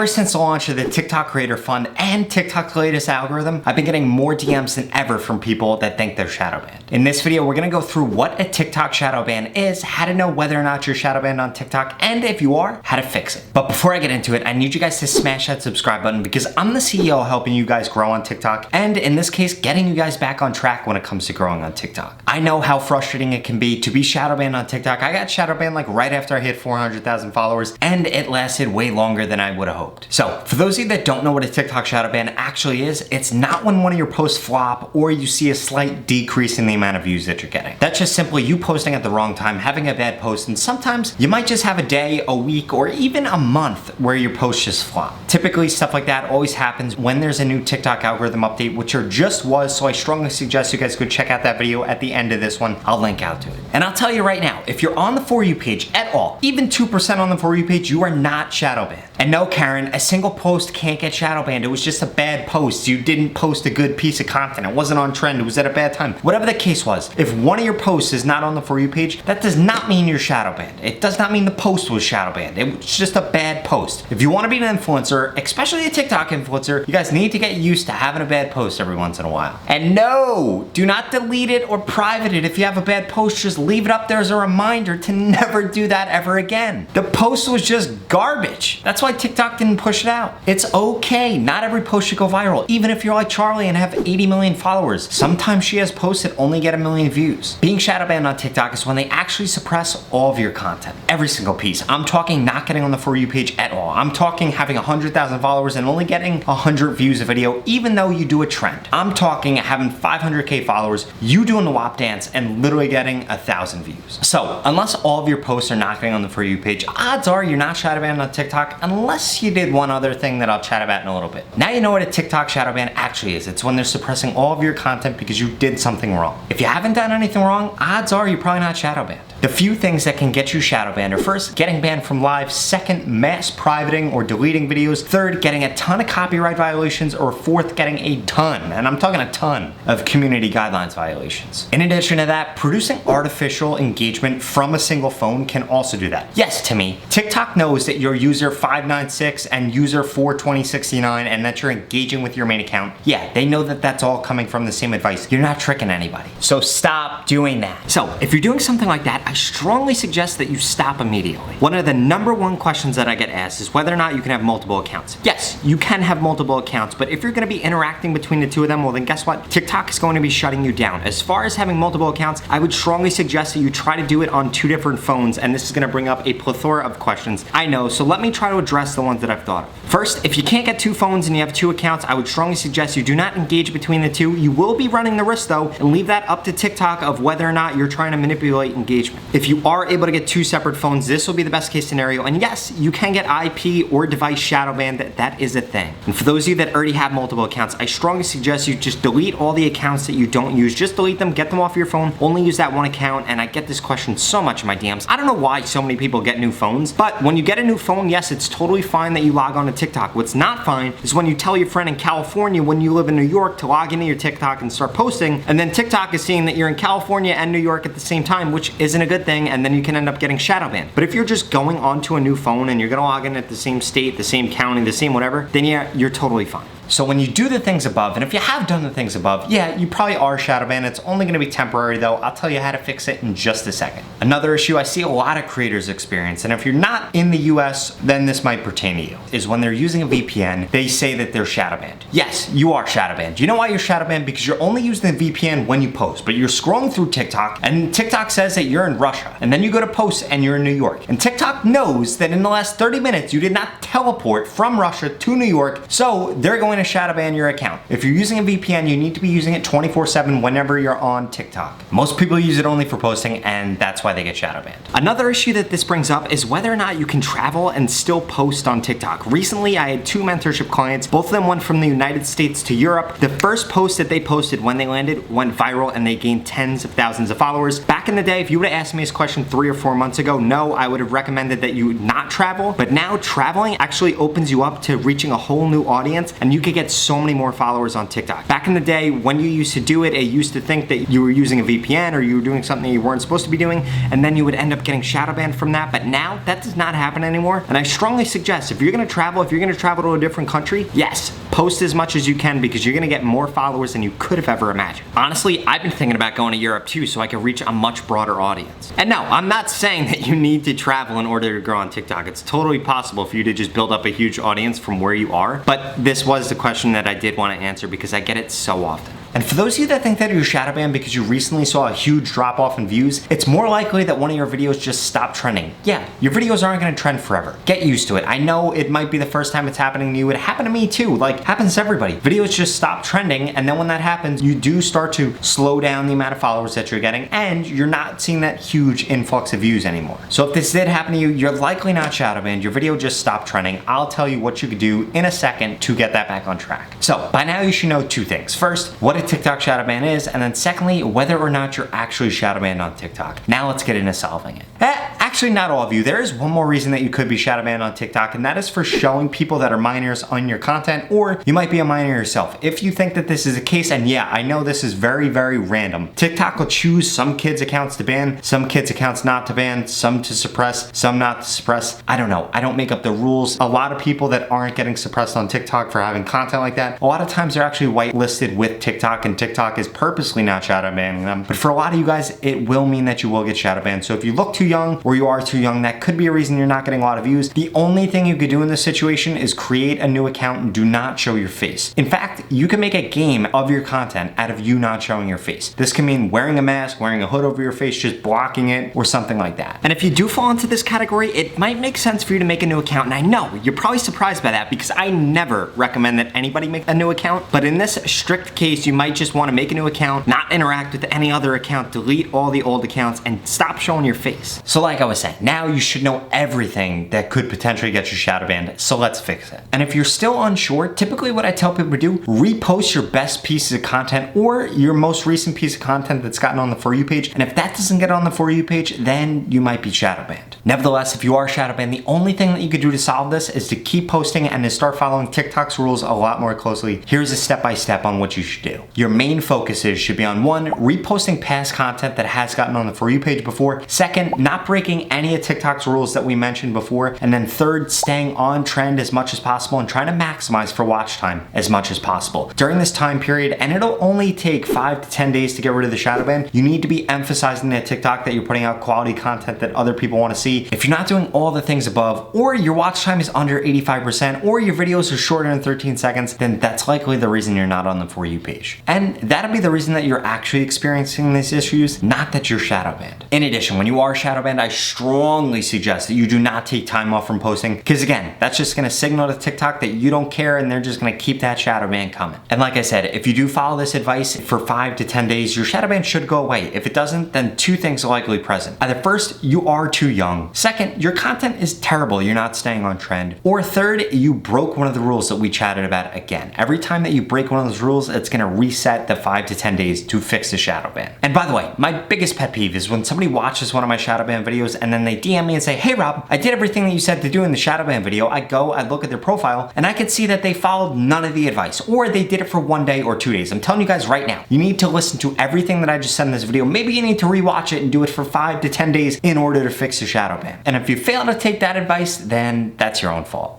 Ever since the launch of the TikTok Creator Fund and TikTok's latest algorithm, I've been getting more DMs than ever from people that think they're shadow banned. In this video, we're gonna go through what a TikTok shadow ban is, how to know whether or not you're shadow banned on TikTok, and if you are, how to fix it. But before I get into it, I need you guys to smash that subscribe button because I'm the CEO helping you guys grow on TikTok, and in this case, getting you guys back on track when it comes to growing on TikTok. I know how frustrating it can be to be shadow banned on TikTok. I got shadow banned like right after I hit 400,000 followers, and it lasted way longer than I would have hoped. So for those of you that don't know what a TikTok shadow ban actually is, it's not when one of your posts flop or you see a slight decrease in the amount of views that you're getting. That's just simply you posting at the wrong time, having a bad post, and sometimes you might just have a day, a week, or even a month where your posts just flop. Typically, stuff like that always happens when there's a new TikTok algorithm update, which there just was, so I strongly suggest you guys go check out that video at the end of this one. I'll link out to it. And I'll tell you right now, if you're on the For You page at all, even 2% on the For You page, you are not shadow banned. And no, Karen, a single post can't get shadow banned. It was just a bad post. You didn't post a good piece of content. It wasn't on trend. It was at a bad time. Whatever the case was, if one of your posts is not on the For You page, that does not mean you're shadow banned. It does not mean the post was shadow banned. It was just a bad post. If you want to be an influencer, especially a TikTok influencer, you guys need to get used to having a bad post every once in a while. And no, do not delete it or private it. If you have a bad post, just leave it up there as a reminder to never do that ever again. The post was just garbage. That's why TikTok didn't push it out. It's okay. Not every post should go viral. Even if you're like Charlie and have 80 million followers, sometimes she has posts that only get 1 million views. Being shadow banned on TikTok is when they actually suppress all of your content. Every single piece. I'm talking not getting on the For You page at all. I'm talking having 100,000 followers and only getting 100 views a video, even though you do a trend. I'm talking having 500K followers, you doing the WAP dance, and literally getting 1,000 views. So, unless all of your posts are not getting on the For You page, odds are you're not shadow banned on TikTok, unless you did one other thing that I'll chat about in a little bit. Now you know what a TikTok shadow ban actually is. It's when they're suppressing all of your content because you did something wrong. If you haven't done anything wrong, odds are you're probably not shadow banned. The few things that can get you shadow banned are first, getting banned from live, second, mass privating or deleting videos, third, getting a ton of copyright violations, or fourth, getting a ton, and I'm talking a ton, of community guidelines violations. In addition to that, producing artificial engagement from a single phone can also do that. Yes, Timmy, TikTok knows that you're user 596 and user 42069 and that you're engaging with your main account. Yeah, they know that that's all coming from the same advice. You're not tricking anybody. So stop doing that. So if you're doing something like that, I strongly suggest that you stop immediately. One of the #1 questions that I get asked is whether or not you can have multiple accounts. Yes, you can have multiple accounts, but if you're gonna be interacting between the two of them, well then guess what? TikTok is going to be shutting you down. As far as having multiple accounts, I would strongly suggest that you try to do it on 2 different phones, and this is gonna bring up a plethora of questions. I know, so let me try to address the ones that I've thought of. First, if you can't get 2 phones and you have 2 accounts, I would strongly suggest you do not engage between the two. You will be running the risk though, and leave that up to TikTok of whether or not you're trying to manipulate engagement. If you are able to get 2 separate phones, this will be the best case scenario, and yes, you can get IP or device shadow banned. That is a thing. And for those of you that already have multiple accounts, I strongly suggest you just delete all the accounts that you don't use. Just delete them, get them off your phone, only use that one account. And I get this question so much in my DMs. I don't know why so many people get new phones, but when you get a new phone, yes, it's totally fine that you log on to TikTok. What's not fine is when you tell your friend in California when you live in New York to log into your TikTok and start posting, and then TikTok is seeing that you're in California and New York at the same time, which isn't a good thing, and then you can end up getting shadow banned. But if you're just going onto a new phone and you're gonna log in at the same state, the same county, the same whatever, then yeah, you're totally fine. So when you do the things above, and if you have done the things above, yeah, you probably are shadow banned. It's only gonna be temporary though. I'll tell you how to fix it in just a second. Another issue I see a lot of creators experience, and if you're not in the US, then this might pertain to you, is when they're using a VPN, they say that they're shadow banned. Yes, you are shadow banned. You know why you're shadow banned? Because you're only using the VPN when you post, but you're scrolling through TikTok, and TikTok says that you're in Russia, and then you go to post and you're in New York. And TikTok knows that in the last 30 minutes, you did not teleport from Russia to New York, so they're going to shadow ban your account. If you're using a VPN, you need to be using it 24/7 whenever you're on TikTok. Most people use it only for posting, and that's why they get shadow banned. Another issue that this brings up is whether or not you can travel and still post on TikTok. Recently, I had 2 mentorship clients. Both of them went from the United States to Europe. The first post that they posted when they landed went viral, and they gained tens of thousands of followers. Back in the day, if you would have asked me this question 3 or 4 months ago, no, I would have recommended that you not travel. But now traveling actually opens you up to reaching a whole new audience, and you can could get so many more followers on TikTok. Back in the day, when you used to do it, it used to think that you were using a VPN or you were doing something you weren't supposed to be doing, and then you would end up getting shadow banned from that. But now that does not happen anymore. And I strongly suggest if you're gonna travel to a different country, yes, post as much as you can because you're gonna get more followers than you could have ever imagined. Honestly, I've been thinking about going to Europe too so I can reach a much broader audience. And no, I'm not saying that you need to travel in order to grow on TikTok. It's totally possible for you to just build up a huge audience from where you are. But this was the question that I did want to answer because I get it so often. And for those of you that think that you're shadow banned because you recently saw a huge drop off in views, it's more likely that one of your videos just stopped trending. Yeah, your videos aren't gonna trend forever. Get used to it. I know it might be the first time it's happening to you. It happened to me too. Like, happens to everybody. Videos just stop trending, and then when that happens, you do start to slow down the amount of followers that you're getting, and you're not seeing that huge influx of views anymore. So if this did happen to you, you're likely not shadow banned. Your video just stopped trending. I'll tell you what you could do in a second to get that back on track. So by now you should know two things. First, what a TikTok shadow ban is, and then secondly, whether or not you're actually shadow banned on TikTok. Now let's get into solving it. Actually, not all of you. There is one more reason that you could be shadow banned on TikTok, and that is for showing people that are minors on your content, or you might be a minor yourself. If you think that this is the case, and yeah, I know this is very, very random. TikTok will choose some kids' accounts to ban, some kids' accounts not to ban, some to suppress, some not to suppress. I don't know. I don't make up the rules. A lot of people that aren't getting suppressed on TikTok for having content like that, a lot of times they're actually whitelisted with TikTok, and TikTok is purposely not shadow banning them. But for a lot of you guys, it will mean that you will get shadow banned. So if you look too young or you are too young, that could be a reason you're not getting a lot of views. The only thing you could do in this situation is create a new account and do not show your face. In fact, you can make a game of your content out of you not showing your face. This can mean wearing a mask, wearing a hood over your face, just blocking it, or something like that. And if you do fall into this category, it might make sense for you to make a new account. And I know you're probably surprised by that because I never recommend that anybody make a new account. But in this strict case, you might just want to make a new account, not interact with any other account, delete all the old accounts, and stop showing your face. So like I was saying, now you should know everything that could potentially get you shadow banned, so let's fix it. And if you're still unsure, typically what I tell people to do, repost your best pieces of content or your most recent piece of content that's gotten on the For You page, and if that doesn't get on the For You page, then you might be shadow banned. Nevertheless, if you are shadow banned, the only thing that you could do to solve this is to keep posting and to start following TikTok's rules a lot more closely. Here's a step-by-step on what you should do. Your main focuses should be on one, reposting past content that has gotten on the For You page before. Second, not breaking any of TikTok's rules that we mentioned before. And then third, staying on trend as much as possible and trying to maximize for watch time as much as possible. During this time period, and it'll only take 5 to 10 days to get rid of the shadow ban, you need to be emphasizing to TikTok that you're putting out quality content that other people want to see. If you're not doing all the things above, or your watch time is under 85%, or your videos are shorter than 13 seconds, then that's likely the reason you're not on the For You page. And that'll be the reason that you're actually experiencing these issues, not that you're shadow banned. In addition, when you are shadow banned, I strongly suggest that you do not take time off from posting, because again, that's just gonna signal to TikTok that you don't care and they're just gonna keep that shadow ban coming. And like I said, if you do follow this advice for 5 to 10 days, your shadow ban should go away. If it doesn't, then two things are likely present. Either first, you are too young. Second, your content is terrible, you're not staying on trend. Or third, you broke one of the rules that we chatted about again. Every time that you break one of those rules, it's gonna reset the 5 to 10 days to fix the shadow ban. And by the way, my biggest pet peeve is when somebody watches one of my shadow ban videos and then they DM me and say, hey Rob, I did everything that you said to do in the shadow ban video. I look at their profile and I can see that they followed none of the advice, or they did it for 1 day or 2 days. I'm telling you guys right now, you need to listen to everything that I just said in this video. Maybe you need to rewatch it and do it for 5 to 10 days in order to fix the shadow ban. And if you fail to take that advice, then that's your own fault.